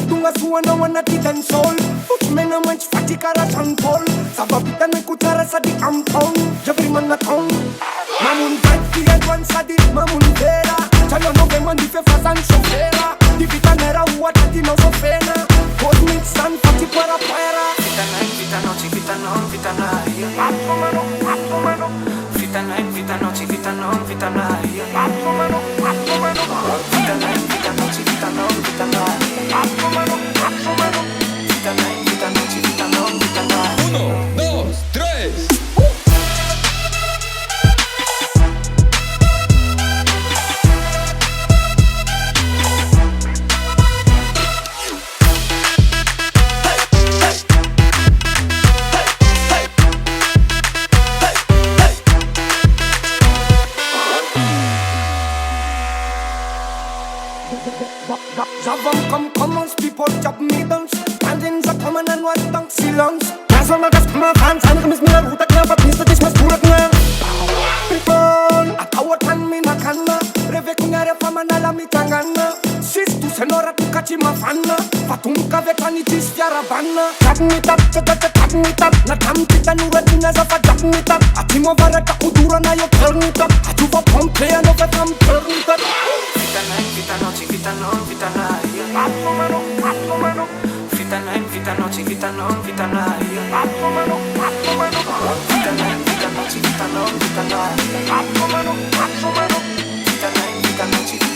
Tunga suona wanati dan sol Mena manch fati kara santol Sababita me kuchara sadi ampong Jabri manna tong Mamun gatti edwan sadi mamun vera Chalo no ve mandi fe fasan sofera Divita nera ua tati no sofena Cosmic sun fati para para Vita night, vita noche, vita non, vita night. Vita night, vita noche, vita non, vita night. Vita night, vita noche, vita non, vita night. Vita night, vita noche, vita non, vita night. 1, 2, 3. Javam come commons, people chop me dance Bandins are coming and what tank silence That's all my guys come on fans I'm gonna miss me like Ruta Kna But Mr. Dish must purak na People Atawatan mi nakana Reve kunyare fama na la mi tangana Sistu senora tu kachi mafana Fatunka vekani tis fiara bana Tap me tap, tap me tap Na tam kita nuretina zafa tap me tap Atimo vareka udura na yo turn it up Atuva pompe ya no vetam turn it up Vita night, vita noche, vita non, vita night. Vita night, vita noche, vita non, vita night. Vita night, vita noche, vita non, vita night. Vita night, vita noche, vita